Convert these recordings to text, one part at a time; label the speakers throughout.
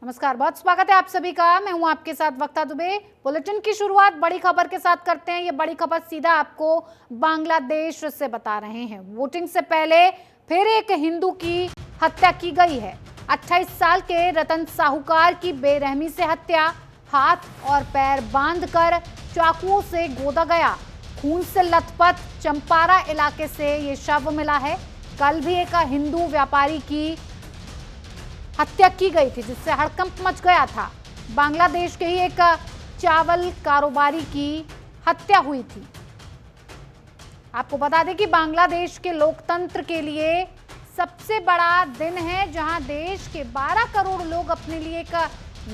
Speaker 1: नमस्कार, बहुत स्वागत है आप सभी का। मैं हूं आपके साथ वक्ता दुबे। बुलेटिन की शुरुआत बड़ी खबर के साथ करते हैं। ये बड़ी खबर सीधा आपको बांग्लादेश से बता रहे हैं। वोटिंग से पहले फिर एक हिंदू की हत्या की गई है। 28 साल के रतन साहूकार की बेरहमी से हत्या, हाथ और पैर बांधकर चाकुओं से गोदा गया। खून से लथपथ चंपारा इलाके से ये शव मिला है। कल भी एक हिंदू व्यापारी की हत्या की गई थी, जिससे हड़कंप मच गया था। बांग्लादेश के ही एक चावल कारोबारी की हत्या हुई थी। आपको बता दें कि बांग्लादेश के लोकतंत्र के लिए सबसे बड़ा दिन है, जहां देश के 12 करोड़ लोग अपने लिए एक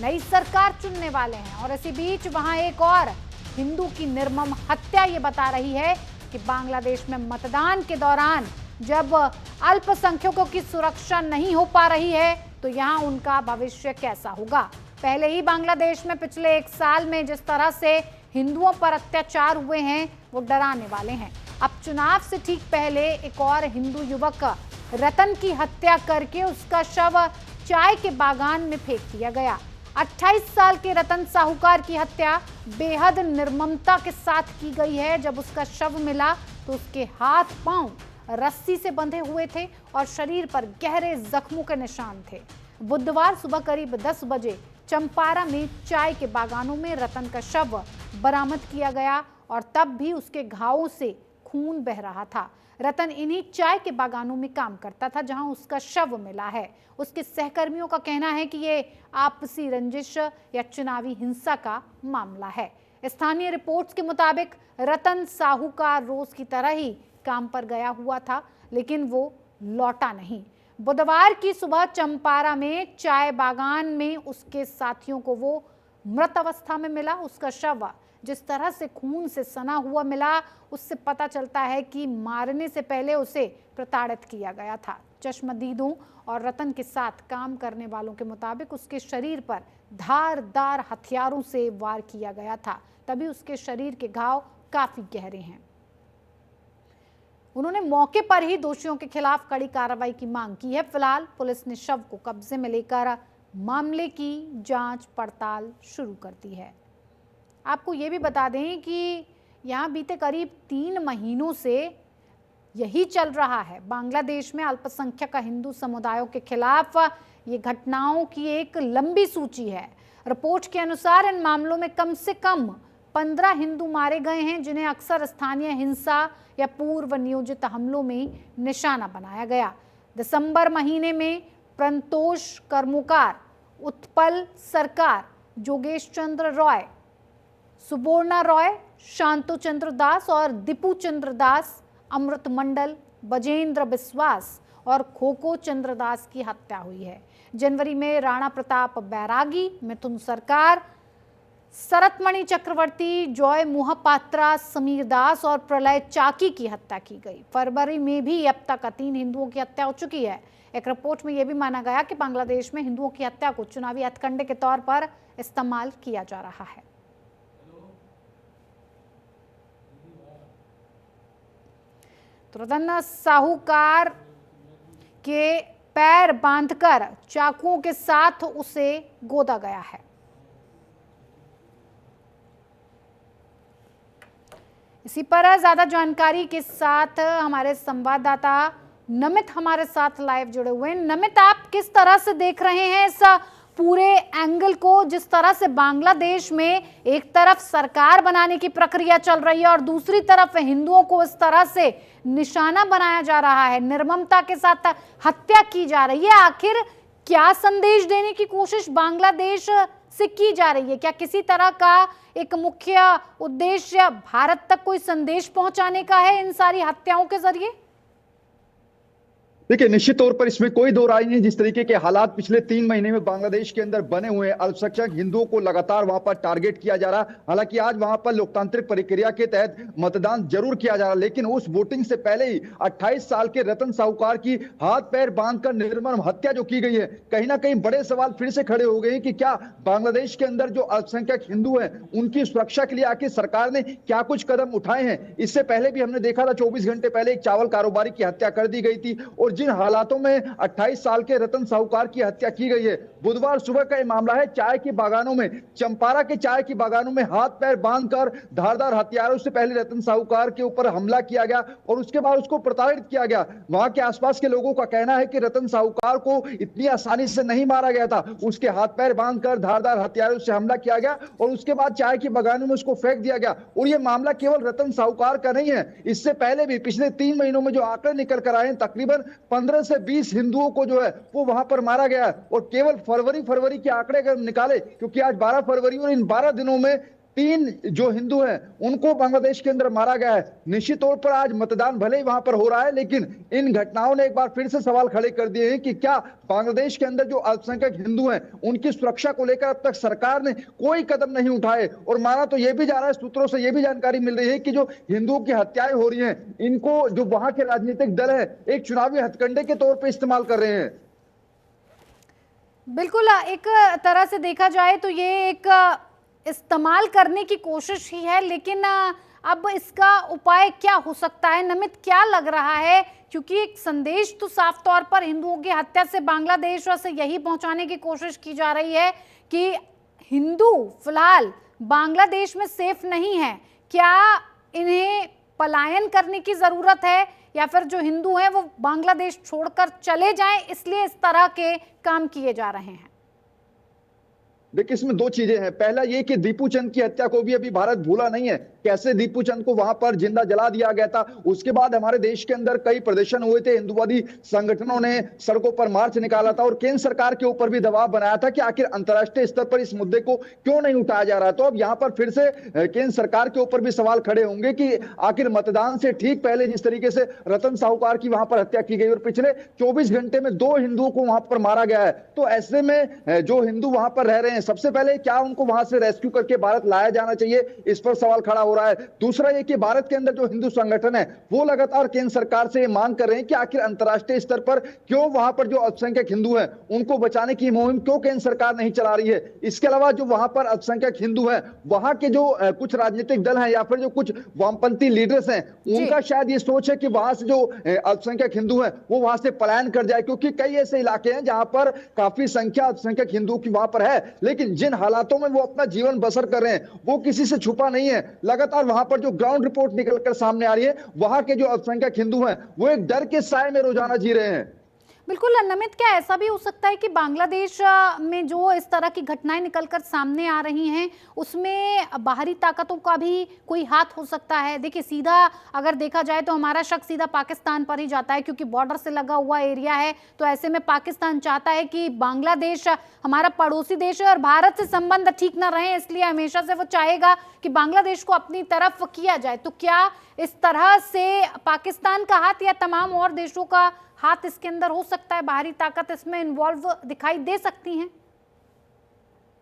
Speaker 1: नई सरकार चुनने वाले हैं। और इसी बीच वहां एक और हिंदू की निर्मम हत्या ये बता रही है कि बांग्लादेश में मतदान के दौरान जब अल्पसंख्यकों की सुरक्षा नहीं हो पा रही है, तो यहाँ उनका भविष्य कैसा होगा। पहले ही बांग्लादेश में पिछले 1 साल में जिस तरह से हिंदुओं पर अत्याचार हुए हैं, वो डराने वाले हैं। अब चुनाव से ठीक पहले एक और हिंदू युवक रतन की हत्या करके उसका शव चाय के बागान में फेंक दिया गया। 28 साल के रतन साहूकार की हत्या बेहद निर्ममता के साथ की गई है। जब उसका शव मिला तो उसके हाथ पांव रस्सी से बंधे हुए थे और शरीर पर गहरे जख्मों के निशान थे। बुधवार सुबह करीब 10 बजे चंपारा में चाय के बागानों में रतन का शव बरामद किया गया और तब भी उसके घावों से खून बह रहा था। रतन इन्हीं चाय के बागानों में काम करता था जहां उसका शव मिला है। उसके सहकर्मियों का कहना है कि ये आपसी रंजिश या चुनावी हिंसा का मामला है। स्थानीय रिपोर्ट्स के मुताबिक रतन साहूकार रोज की तरह ही काम पर गया हुआ था, लेकिन वो लौटा नहीं। बुधवार की सुबह चंपारा में चाय बागान में उसके साथियों को वो मृत अवस्था में मिला। उसका शव जिस तरह से खून से सना हुआ मिला, उससे पता चलता है कि मारने से पहले उसे प्रताड़ित किया गया था। चश्मदीदों और रतन के साथ काम करने वालों के मुताबिक उसके शरीर पर धारदार हथियारों से वार किया गया था, तभी उसके शरीर के घाव काफी गहरे हैं। उन्होंने मौके पर ही दोषियों के खिलाफ कड़ी कार्रवाई की मांग की है। फिलहाल पुलिस ने शव को कब्जे में लेकर मामले की जांच पड़ताल शुरू कर दी है। आपको ये भी बता दें कि यहाँ बीते करीब 3 महीनों से यही चल रहा है। बांग्लादेश में अल्पसंख्यक हिंदू समुदायों के खिलाफ ये घटनाओं की एक लंबी सूची है। रिपोर्ट के अनुसार इन मामलों में कम से कम 15 हिंदू मारे गए हैं, जिन्हें अक्सर स्थानीय हिंसा या पूर्व नियोजित हमलों में निशाना बनाया गया। दिसंबर महीने में प्रंतोष कर्मकार, उत्पल सरकार, जोगेश चंद्र रॉय, सुबोर्णा रॉय, शांतो चंद्र दास और दीपू चंद्र दास, अमृत मंडल, बजेंद्र बिस्वास और खोको चंद्र दास की हत्या हुई है। जनवरी में राणा प्रताप बैरागी, मिथुन सरकार, सरतमणि चक्रवर्ती, जॉय मोहपात्रा, समीर दास और प्रलय चाकी की हत्या की गई। फरवरी में भी अब तक 3 हिंदुओं की हत्या हो चुकी है। एक रिपोर्ट में यह भी माना गया कि बांग्लादेश में हिंदुओं की हत्या को चुनावी हथकंडे के तौर पर इस्तेमाल किया जा रहा है। तो रतन साहूकार के पैर बांधकर चाकुओं के साथ उसे गोदा गया है। इसी पर ज्यादा जानकारी के साथ हमारे संवाददाता नमित हमारे साथ लाइव जुड़े हुए हैं। नमित, आप किस तरह से देख रहे हैं इस पूरे एंगल को, जिस तरह से बांग्लादेश में एक तरफ सरकार बनाने की प्रक्रिया चल रही है और दूसरी तरफ हिंदुओं को इस तरह से निशाना बनाया जा रहा है, निर्ममता के साथ हत्या की जा रही है। आखिर क्या संदेश देने की कोशिश बांग्लादेश से की जा रही है? क्या किसी तरह का एक मुख्य उद्देश्य भारत तक कोई संदेश पहुंचाने का है इन सारी हत्याओं के जरिए?
Speaker 2: देखिए, निश्चित तौर पर इसमें कोई दो राय नहीं। जिस तरीके के हालात पिछले 3 महीने में बांग्लादेश के अंदर बने हुए हैं, अल्पसंख्यक हिंदुओं को लगातार वहां पर टारगेट किया जा रहा। हालांकि आज वहां पर लोकतांत्रिक प्रक्रिया के तहत मतदान जरूर किया जा रहा, लेकिन उस वोटिंग से पहले ही 28 साल के रतन साहूकार की हाथ पैर बांधकर निर्मम हत्या जो की गई है, कहीं ना कहीं बड़े सवाल फिर से खड़े हो गए कि क्या बांग्लादेश के अंदर जो अल्पसंख्यक हिंदू हैं, उनकी सुरक्षा के लिए आखिर सरकार ने क्या कुछ कदम उठाए हैं। इससे पहले भी हमने देखा था 24 घंटे पहले एक चावल कारोबारी की हत्या कर दी गई थी और और जिन हालातों में 28 साल के रतन साहूकार की हत्या की गई है। बुधवार सुबह का ये मामला है। चाय के बागानों में, चंपारा के चाय की बागानों में हाथ पैर बांधकर धारदार हथियारों से पहले रतन साहूकार के ऊपर हमला किया गया और उसके बाद उसको प्रताड़ित किया गया। वहां के आसपास के लोगों का कहना है कि रतन साहूकार को इतनी आसानी से नहीं मारा गया था, उसके हाथ पैर बांधकर धारदार हथियारों से हमला किया गया और उसके बाद चाय की बागानों में उसको फेंक दिया गया। और यह मामला केवल रतन साहूकार का नहीं है, इससे पहले भी पिछले 3 महीनों में जो आंकड़े निकल कर आए हैं, तकरीबन 15 से 20 हिंदुओं को जो है वो वहां पर मारा गया है। और केवल फरवरी के आंकड़े अगर निकाले, क्योंकि आज 12 फरवरी और इन 12 दिनों में 3 जो हिंदू हैं उनको बांग्लादेश के अंदर मारा गया है। निश्चित तौर पर आज मतदान भले ही वहां पर हो रहा है, लेकिन इन घटनाओं ने एक बार फिर से सवाल खड़े कर दिए हैं कि क्या बांग्लादेश के अंदर जो अल्पसंख्यक हिंदू हैं उनकी सुरक्षा को लेकर अब तक सरकार ने कोई कदम नहीं उठाए। और माना तो यह भी जा रहा है, सूत्रों से यह भी जानकारी मिल रही है कि जो हिंदुओं की हत्याएं हो रही हैं, इनको जो वहां के राजनीतिक दल है एक चुनावी हथकंडे के तौर पर इस्तेमाल कर रहे हैं।
Speaker 1: बिल्कुल, एक तरह से देखा जाए तो ये एक इस्तेमाल करने की कोशिश ही है, लेकिन अब इसका उपाय क्या हो सकता है? नमित, क्या लग रहा है? क्योंकि एक संदेश तो साफ तौर पर हिंदुओं की हत्या से बांग्लादेश से यही पहुंचाने की कोशिश की जा रही है कि हिंदू फिलहाल बांग्लादेश में सेफ नहीं है। क्या इन्हें पलायन करने की जरूरत है या फिर जो हिंदू हैं वो बांग्लादेश छोड़कर चले जाएं, इसलिए इस तरह के काम किए जा रहे हैं?
Speaker 2: देखिए, इसमें 2 चीजें हैं। पहला ये कि दीपू चंद की हत्या को भी अभी भारत भूला नहीं है, कैसे दीपू चंद को वहां पर जिंदा जला दिया गया था। उसके बाद हमारे देश के अंदर कई प्रदर्शन हुए थे, हिंदुवादी संगठनों ने सड़कों पर मार्च निकाला था और केंद्र सरकार के ऊपर भी दबाव बनाया था कि आखिर अंतर्राष्ट्रीय स्तर पर इस मुद्दे को क्यों नहीं उठाया जा रहा। तो अब यहाँ पर फिर से केंद्र सरकार के ऊपर भी सवाल खड़े होंगे कि आखिर मतदान से ठीक पहले जिस तरीके से रतन साहूकार की वहां पर हत्या की गई और पिछले 24 घंटे में 2 हिंदुओं को वहां पर मारा गया है, तो ऐसे में जो हिंदू वहां पर रह रहे हैं, सबसे पहले क्या उनको वहां से रेस्क्यू करके भारत लाया जाना चाहिए, इस पर सवाल खड़ा हो रहा है। दूसरा ये कि भारत के अंदर जो हिंदू संगठन है वो लगातार केंद्र सरकार से मांग कर रहे हैं कि आखिर अंतर्राष्ट्रीय स्तर पर क्यों वहां पर जो अल्पसंख्यक हिंदू हैं उनको बचाने की मुहिम क्यों केंद्र सरकार नहीं चला रही है। इसके अलावा जो वहां पर अल्पसंख्यक हिंदू हैं, वहां के जो कुछ राजनीतिक दल हैं या फिर जो कुछ वामपंथी लीडर्स हैं, उनका शायद ये सोच है कि वहां से जो अल्पसंख्यक हिंदू हैं वो वहां से पलायन कर जाए, क्योंकि कई ऐसे इलाके हैं जहां पर काफी संख्या अल्पसंख्यक हिंदुओं की वहां पर है, लेकिन जिन हालातों में वो अपना जीवन बसर कर रहे हैं वो किसी से छुपा नहीं है। लगातार वहां पर जो ग्राउंड रिपोर्ट निकलकर सामने आ रही है, वहां के जो अल्पसंख्यक हिंदू हैं वो एक डर के साए में रोजाना जी रहे हैं।
Speaker 1: बिल्कुल नमित, क्या ऐसा भी हो सकता है कि बांग्लादेश में जो इस तरह की घटनाएं निकलकर सामने आ रही हैं उसमें बाहरी ताकतों का भी कोई हाथ हो सकता है? देखिए, सीधा अगर देखा जाए तो हमारा शक सीधा पाकिस्तान पर ही जाता है, क्योंकि बॉर्डर से लगा हुआ एरिया है। तो ऐसे में पाकिस्तान चाहता है कि बांग्लादेश हमारा पड़ोसी देश है और भारत से संबंध ठीक न रहे, इसलिए हमेशा से वो चाहेगा कि बांग्लादेश को अपनी तरफ किया जाए। तो क्या इस तरह से पाकिस्तान का हाथ या तमाम और देशों का हाथ इसके अंदर हो सकता है? बाहरी ताकत इसमें इन्वॉल्व दिखाई दे सकती हैं?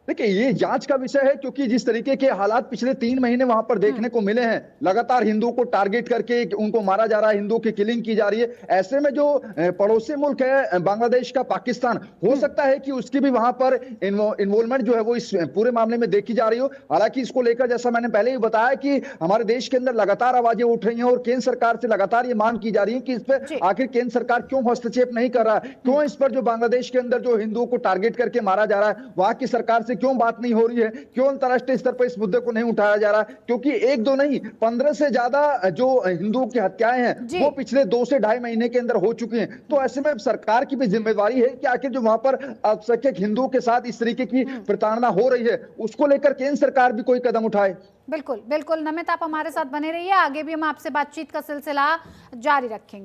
Speaker 2: देखिए, ये जांच का विषय है, क्योंकि जिस तरीके के हालात पिछले 3 महीने वहां पर देखने को मिले हैं, लगातार हिंदुओं को टारगेट करके उनको मारा जा रहा है, हिंदुओं की किलिंग की जा रही है। ऐसे में जो पड़ोसी मुल्क है बांग्लादेश का, पाकिस्तान, हो सकता है कि उसकी भी वहां पर इन्वॉल्वमेंट जो है वो इस पूरे मामले में देखी जा रही हो। हालांकि इसको लेकर जैसा मैंने पहले ही बताया कि हमारे देश के अंदर लगातार आवाजें उठ रही हैं और केंद्र सरकार से लगातार ये मांग की जा रही है कि इस पर आखिर केंद्र सरकार क्यों हस्तक्षेप नहीं कर रहा है, क्यों इस पर जो बांग्लादेश के अंदर जो हिंदुओं को टारगेट करके मारा जा रहा है वहां की सरकार से क्यों बात नहीं हो रही है, क्यों अंतरराष्ट्रीय स्तर पर इस मुद्दे को नहीं उठाया जा रहा। क्योंकि 1-2 नहीं, 15 से ज्यादा जो हिंदुओं की हत्याएं हैं वो पिछले 2 से ढाई महीने के अंदर हो चुकी हैं। तो ऐसे में सरकार की भी जिम्मेदारी है कि आखिर जो वहां पर अल्पसंख्यक हिंदुओं के साथ इस तरीके की प्रताड़ना हो रही है उसको लेकर केंद्र सरकार भी कोई कदम उठाए।
Speaker 1: बिल्कुल बिल्कुल नमित, आप हमारे साथ बने रहिए, आगे भी हम आपसे बातचीत का सिलसिला जारी रखेंगे।